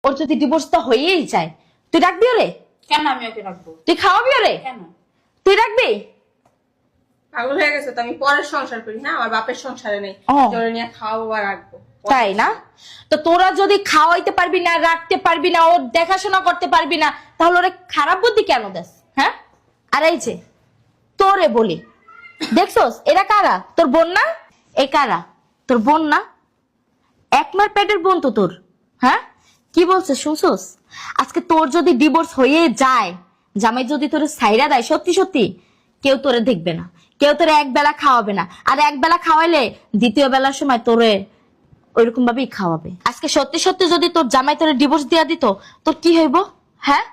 ওর যদি ডিভোর্সটা হয়েই যায়, তুই রাখবি ওরে? কেন আমি ওকে রাখবো? তুই খাওয়াবি ওরে? কেন? তুই রাখবি? পাগল হয়ে গেছে তো, আমি পরের সংসার করি, হ্যাঁ আমার বাপের সংসারে নেই, ও। তোরে নিয়ে খাওয়াবো আর রাখবো। তাই না? তো তোরা যদি খাওয়াইতে পারবি না, রাখতে পারবি না, ওর দেখাশোনা করতে পারবি না, তাহলে ওরে খারাপ বুদ্ধি কেন দেস? হ্যাঁ? আর এই যে তোরে বলি, দেখছস এরা কারা? তোর বোন না? এ কারা? তোর বোন না? একমার পেটের বোন তো তোর। হ্যাঁ, কি বলছে শুনছস? আজকে তোর যদি ডিভোর্স হয়ে যায়, জামাই যদি তোরে সাইরা দেয়, সত্যি সত্যি কেউ তোরে দেখবে না, কেউ তোরে এক বেলা খাওয়াবে না, আর এক বেলা খাওয়াইলে দ্বিতীয় বেলার সময় তোরে ওইরকম ভাবেই খাওয়াবে। আজকে সত্যি সত্যি যদি তোর জামাই তোরে ডিভোর্স দিয়া দিত, তোর কি হইব? হ্যাঁ,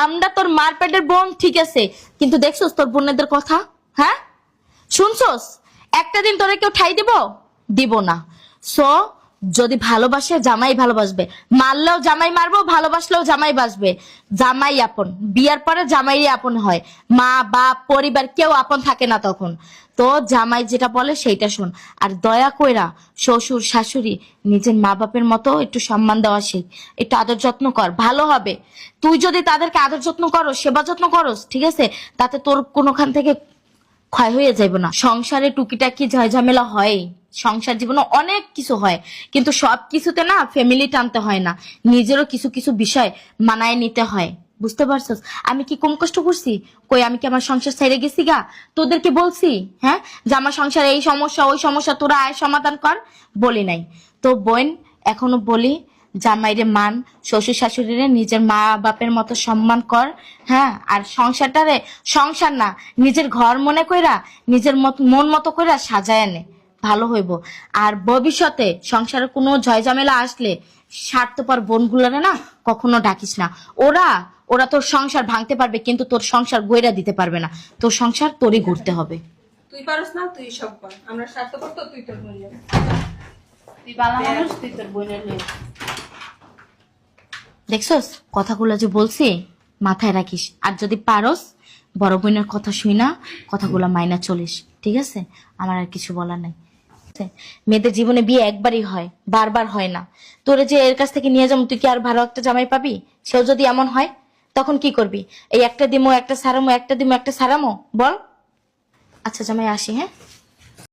আমরা তোর মার পেটের বোন ঠিক আছে, কিন্তু দেখছস তোর বোনেদের কথা? হ্যাঁ, শুনছস? একটা দিন তোরে কেউ ঠাই দিব না। সো যদি ভালোবাসে জামাই ভালোবাসবে, মারলেও জামাই মারবো, ভালোবাসলেও জামাই বাসবে। জামাই আপন, বিয়ার পরে জামাই আপন হয়, মা বাপ পরিবার কেউ আপন থাকে না তখন। তো জামাই যেটা বলে সেইটা শোন, আর দয়া কইরা শ্বশুর শাশুড়ি নিজের মা বাপের মতো একটু সম্মান দেওয়া শিখ, একটু আদর যত্ন কর, ভালো হবে। তুই যদি তাদেরকে আদর যত্ন করস, সেবা যত্ন করস, ঠিক আছে, তাতে তোর কোনোখান থেকে ক্ষয় হয়ে যাইব না। সংসারে টুকিটাকি ঝামেলা হয়, সংসার জীবনে অনেক কিছু হয়, কিন্তু সব কিছুতে না ফ্যামিলি টানতে হয় না, নিজেরও কিছু কিছু বিষয় মানায় নিতে হয়। বুঝতে পারছস? আমি কি কম কষ্ট করছি? কই আমি কি আমার সংসার ছেড়ে গেছি গা? তোদেরকে বলছি হ্যাঁ যে আমার সংসারে এই সমস্যা ওই সমস্যা, তোরা আয় সমাধান কর? বলি নাই তো বোন, এখনো বলি জামাইরে মান, শ্বশুর শাশুড়িরে নিজের মা বাপের মতো সম্মান কর। হ্যাঁ, আর সংসারটারে সংসার না, নিজের ঘর মনে কইরা নিজের মন মতো কইরা সাজায় নে, ভালো হইব। আর ভবিষ্যতে সংসারে কোনো ঝয়ঝামেলা আসলে স্বার্থপর বোনগুলারে না কখনো ডাকিস না। ওরা ওরা তোর সংসার ভাঙতে পারবে, কিন্তু তোর সংসার গইরা দিতে পারবে না। তোর সংসার তোরই ঘুরতে হবে। তুই পারস না, তুই সব কর, আমরা স্বার্থপর তো, তুই তোর বোন যাবে। তুই ভালো মানুষ, তুই তোর বোনের লয়ে। দেখছস কথাগুলো যে বলছি, মাথায় রাখিস। আর যদি পারস বড় বোনের কথা শুই না, কথাগুলো মাইনা চলিস, ঠিক আছে? আমার আর কিছু বলার নাই। মেয়েদের জীবনে বিয়ে একবারই হয়, বারবার হয় না। তোরে যে এর কাছ থেকে নিয়ে যাবো, তুই কি আর ভালো একটা জামাই পাবি? সেও যদি এমন হয় তখন কি করবি? এই একটা দিমো একটা সারামো, একটা দিমো একটা সারামো, বল? আচ্ছা জামাই আসি, হ্যাঁ।